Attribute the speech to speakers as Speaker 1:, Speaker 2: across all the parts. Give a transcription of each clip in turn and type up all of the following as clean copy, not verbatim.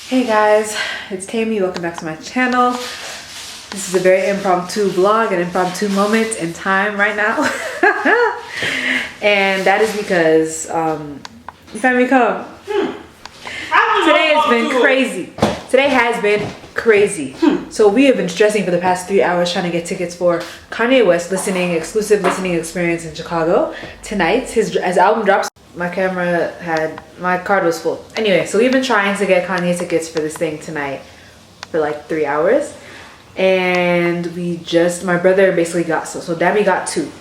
Speaker 1: Hey guys, it's Tammy. Welcome back to my channel. This is a very impromptu vlog, an impromptu moment in time right now. And that is because, you find me come? Today has been crazy. Today has been crazy. So we have been stressing for the past 3 hours trying to get tickets for Kanye West exclusive listening experience in Chicago. Tonight, his album drops. My card was full. Anyway, so we've been trying to get Kanye tickets for this thing tonight for like 3 hours. And my brother basically got, so Dami got 2.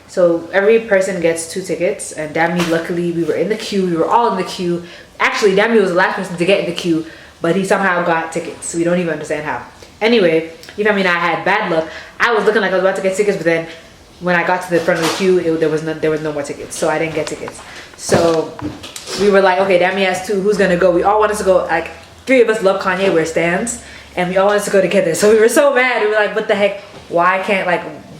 Speaker 1: So every person gets 2 tickets. And Dami, luckily, we were in the queue. We were all in the queue. Actually, Dami was the last person to get in the queue, but he somehow got tickets. So we don't even understand how. Anyway, you know what I mean? I had bad luck. I was looking like I was about to get tickets, but then when I got to the front of the queue, there was no more tickets. So I didn't get tickets. So we were like, okay, Dami has 2. Who's gonna go? We all wanted to go. Like 3 of us love Kanye. We're stans, and we all wanted to go together. So we were so mad. We were like, what the heck? Why can't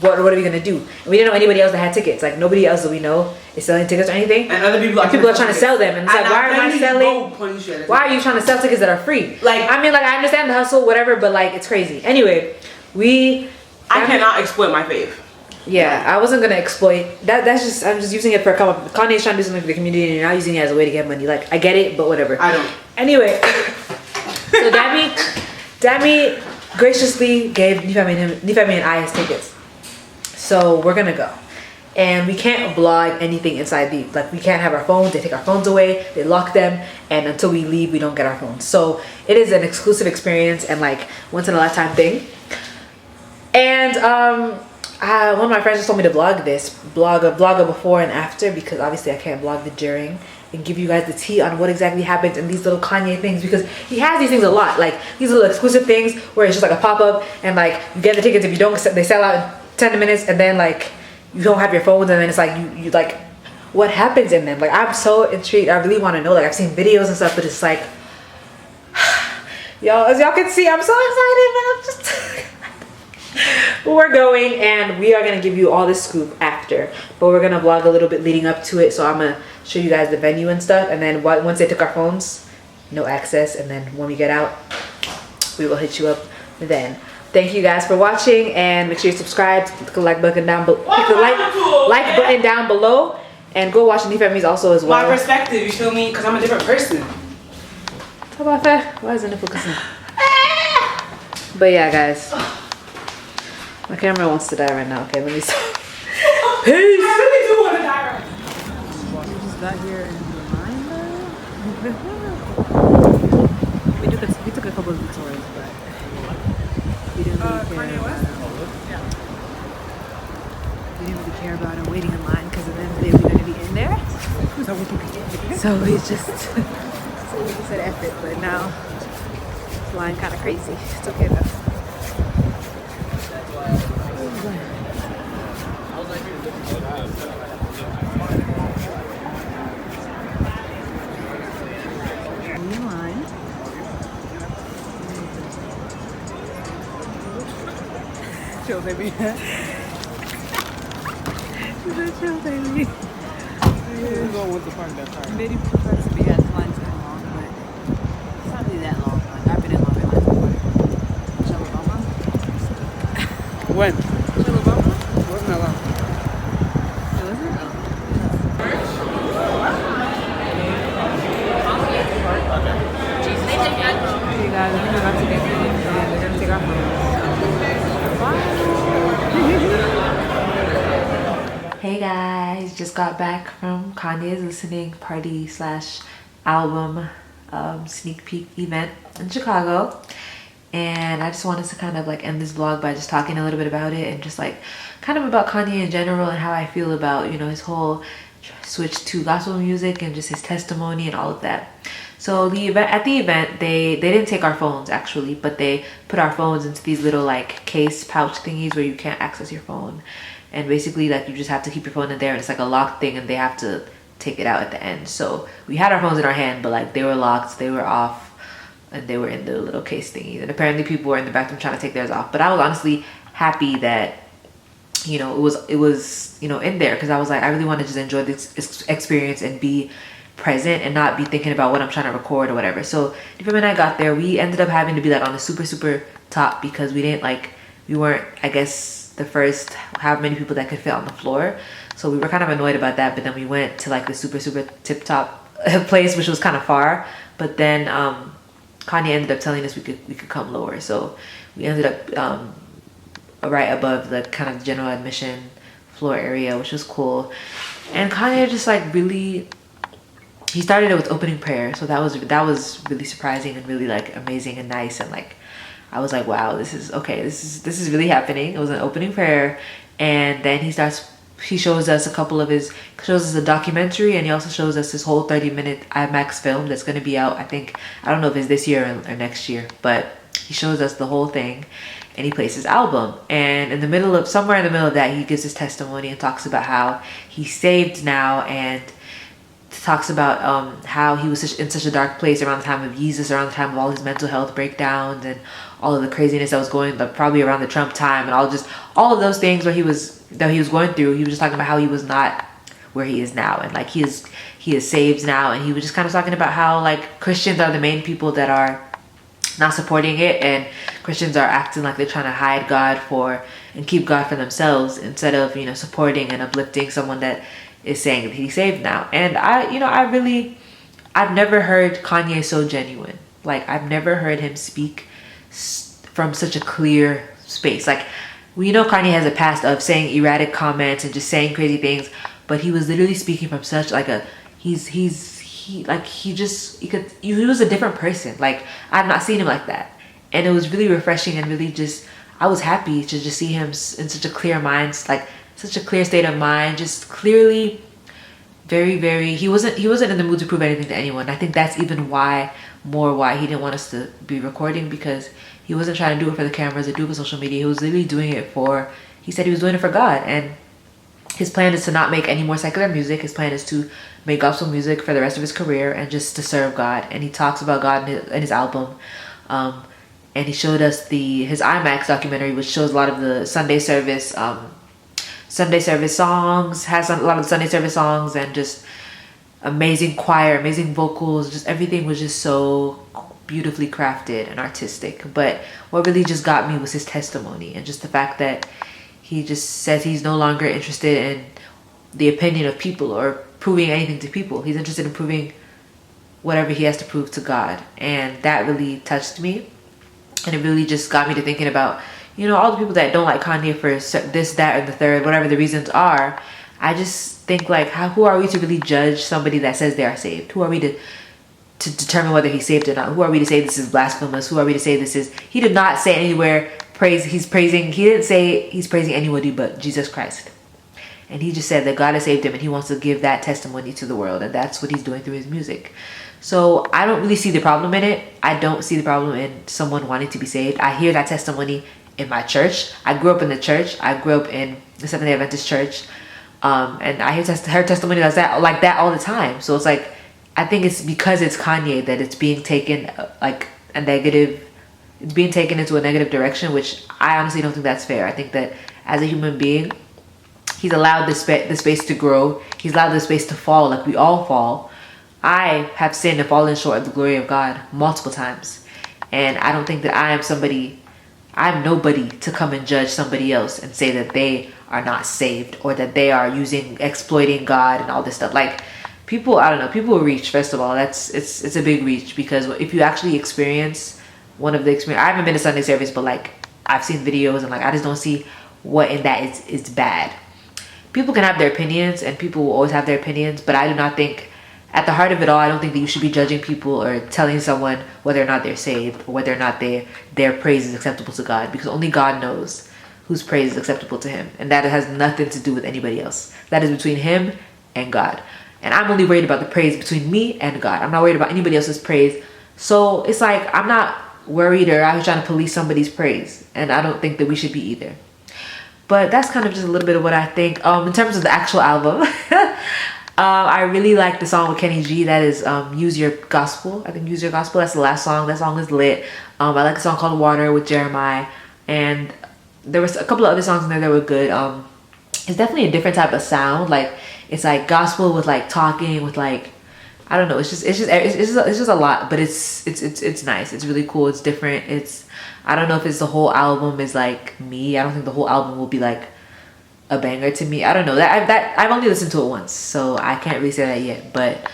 Speaker 1: what are we gonna do? And we didn't know anybody else that had tickets. Like nobody else that we know is selling tickets or anything. And other people are trying to sell them. And it's like, why am I selling? Why are you trying to sell tickets that are free? Like, I mean, like I understand the hustle, whatever, but like it's crazy. Anyway, I
Speaker 2: cannot exploit my fave.
Speaker 1: Yeah, I wasn't gonna exploit that. I'm just using it for a come up. Kanye's trying to do something for the community, and you're not using it as a way to get money. Like I get it, but whatever.
Speaker 2: I don't.
Speaker 1: Anyway, so Dami graciously gave Nifemi and I his tickets. So we're gonna go, and we can't vlog anything inside we can't have our phones. They take our phones away, they lock them, and until we leave, we don't get our phones. So it is an exclusive experience and like once in a lifetime thing. And one of my friends just told me to vlog a before and after, because obviously I can't vlog the during and give you guys the tea on what exactly happens in these little Kanye things, because he has these things a lot, like these little exclusive things where it's just like a pop-up and like you get the tickets. If you don't, they sell out in 10 minutes, and then like you don't have your phones, and then it's like you like what happens in them. Like I'm so intrigued. I really want to know. Like I've seen videos and stuff, but it's like y'all, as y'all can see, I'm so excited, man. I'm just we're going, and we are gonna give you all this scoop after, but we're gonna vlog a little bit leading up to it. So I'm gonna show you guys the venue and stuff, and then once they took our phones, no access, and then when we get out, we will hit you up then. Thank you guys for watching, and make sure you subscribe, click the like button down below, click the like button down below, and go watch Nifemi's also as well.
Speaker 2: My perspective, you feel me? Because I'm a different person.
Speaker 1: How about that? Why isn't it focusing? But yeah, guys. My camera wants to die right now. Okay, let me stop. Peace!
Speaker 2: I really do want to die right now.
Speaker 1: We just got here in the line though. We took a couple of detours, but we didn't really care about We didn't really care about him waiting in line, because at the end of the day we're going to be in there. So we just so we just said F it, but now it's line kind of crazy. It's okay though. Chill, baby. She's a chill, baby.
Speaker 2: We'll go with the park that time.
Speaker 1: Maybe prefers to be at the line's kind of long, but it's not really that long. Like, I've been in longer lines before. Shalabama?
Speaker 2: When?
Speaker 1: Shalabama?
Speaker 2: It wasn't that long.
Speaker 1: It wasn't? Okay, guys, I think we're about to get in, and we're going to take our phones. Hey guys, just got back from Kanye's listening party / album sneak peek event in Chicago, and I just wanted to kind of like end this vlog by just talking a little bit about it, and just like kind of about Kanye in general and how I feel about, you know, his whole switch to gospel music and just his testimony and all of that. So at the event, they didn't take our phones actually, but they put our phones into these little like case pouch thingies where you can't access your phone. And basically like you just have to keep your phone in there, and it's like a locked thing, and they have to take it out at the end. So we had our phones in our hand, but like they were locked, they were off, and they were in the little case thingies. And apparently people were in the bathroom trying to take theirs off. But I was honestly happy that, you know, it was, you know, in there, because I was like, I really want to just enjoy this experience and be present and not be thinking about what I'm trying to record or whatever. So when I got there, we ended up having to be like on the super top because we weren't, I guess, the first however many people that could fit on the floor. So we were kind of annoyed about that, but then we went to like the super tip top place, which was kind of far. But then Kanye ended up telling us we could come lower, so we ended up right above the kind of general admission floor area, which was cool. And Kanye just like really, he started it with opening prayer, so that was really surprising and really like amazing and nice, and like I was like, wow, this is okay, this is really happening. It was an opening prayer, and then he shows us a documentary, and he also shows us this whole 30-minute IMAX film that's going to be out, I don't know if it's this year or next year, but he shows us the whole thing, and he plays his album. And somewhere in the middle of that, he gives his testimony and talks about how he's saved now, and talks about how he was in such a dark place around the time of Jesus, around the time of all his mental health breakdowns and all of the craziness that was going, probably around the Trump time, and all of those things that he was going through. He was just talking about how he was not where he is now, and like he is saved now. And he was just kind of talking about how like Christians are the main people that are not supporting it, and Christians are acting like they're trying to hide God and keep God for themselves, instead of supporting and uplifting someone that is saying that he's saved now. And I've never heard Kanye so genuine. Like, I've never heard him speak from such a clear space. Like, we know Kanye has a past of saying erratic comments and just saying crazy things, but he was literally speaking from such like a he was a different person. Like, I've not seen him like that, and it was really refreshing, and really just, I was happy to just see him in such a clear mind, like such a clear state of mind, just clearly very he wasn't in the mood to prove anything to anyone. I think that's even why he didn't want us to be recording, because he wasn't trying to do it for the cameras or do it for social media. He was literally doing it he said he was doing it for God, and his plan is to not make any more secular music. His plan is to make gospel music for the rest of his career and just to serve God. And he talks about God in his album, and he showed us his IMAX documentary, which shows a lot of the Sunday service songs, has a lot of Sunday service songs, and just amazing choir, amazing vocals, just everything was just so beautifully crafted and artistic. But what really just got me was his testimony, and just the fact that he just says he's no longer interested in the opinion of people or proving anything to people. He's interested in proving whatever he has to prove to God. And that really touched me, and it really just got me to thinking about all the people that don't like Kanye for this, that, and the third, whatever the reasons are. I just think, like, who are we to really judge somebody that says they are saved? Who are we to determine whether he's saved or not? Who are we to say this is blasphemous? Who are we to say this is... He did not say anywhere he didn't say he's praising anybody but Jesus Christ. And he just said that God has saved him, and he wants to give that testimony to the world, and that's what he's doing through his music. So I don't really see the problem in it. I don't see the problem in someone wanting to be saved. I hear that testimony in my church. I grew up in the church. I grew up in the Seventh-day Adventist church, and I hear her testimony like that all the time. So it's like, I think it's because it's Kanye that it's being taken it's being taken into a negative direction, which I honestly don't think that's fair. I think that as a human being, he's allowed the space to grow. He's allowed the space to fall, like we all fall. I have sinned and fallen short of the glory of God multiple times, and I don't think that I'm nobody to come and judge somebody else and say that they are not saved, or that they are exploiting God and all this stuff. Like, people, I don't know, people reach. First of all, it's a big reach, because if you actually experience one of the experience, I haven't been to Sunday service, but like, I've seen videos, and like, I just don't see what in that is bad. People can have their opinions, and people will always have their opinions, but I do not think, at the heart of it all, I don't think that you should be judging people or telling someone whether or not they're saved, or whether or not their praise is acceptable to God, because only God knows whose praise is acceptable to him, and that has nothing to do with anybody else. That is between him and God, and I'm only worried about the praise between me and God. I'm not worried about anybody else's praise. So it's like, I'm not worried or out here trying to police somebody's praise, and I don't think that we should be either. But that's kind of just a little bit of what I think. In terms of the actual album, I really like the song with Kenny G. That is Use Your Gospel. I think Use Your Gospel, that's the last song. That song is lit. I like a song called Water with Jeremiah. And there was a couple of other songs in there that were good. It's definitely a different type of sound. Like, it's like gospel with like talking, with like, I don't know. It's just a lot, but it's nice. It's really cool. It's different. I don't know if it's the whole album is like me. I don't think the whole album will be like a banger to me. I don't know. I've only listened to it once, so I can't really say that yet. But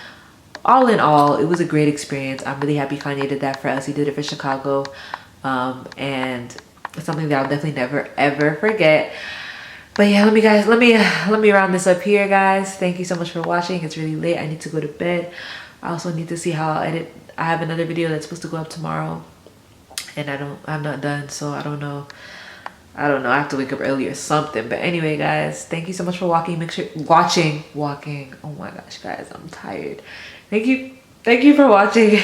Speaker 1: all in all, it was a great experience. I'm really happy Kanye did that for us. He did it for Chicago, and it's something that I'll definitely never ever forget. But yeah, let me round this up here, guys. Thank you so much for watching. It's really late. I need to go to bed. I also need to see how I'll edit. I have another video that's supposed to go up tomorrow, and I'm not done, so I don't know. I have to wake up early or something. But anyway, guys, thank you so much for watching. Oh my gosh, guys, I'm tired. Thank you for watching.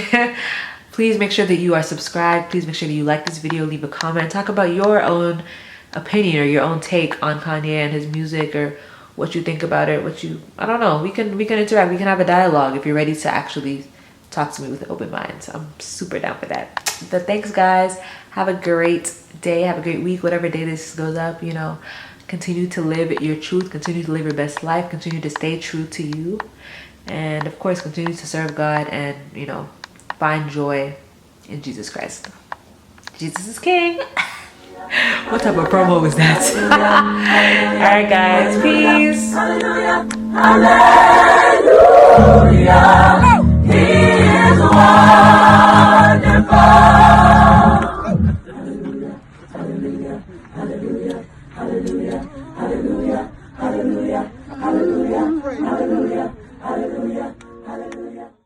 Speaker 1: Please make sure that you are subscribed. Please make sure that you like this video, leave a comment, talk about your own opinion or your own take on Kanye and his music, or what you think about it, I don't know. We can interact. We can have a dialogue if you're ready to actually talk to me with an open mind. So I'm super down for that. But thanks, guys. Have a great day. Have a great week. Whatever day this goes up, you know, continue to live your truth. Continue to live your best life. Continue to stay true to you. And of course, continue to serve God and, you know, find joy in Jesus Christ. Jesus is King. What type of promo was that? Alright, guys. Peace. Hallelujah. Hallelujah. He is wonderful.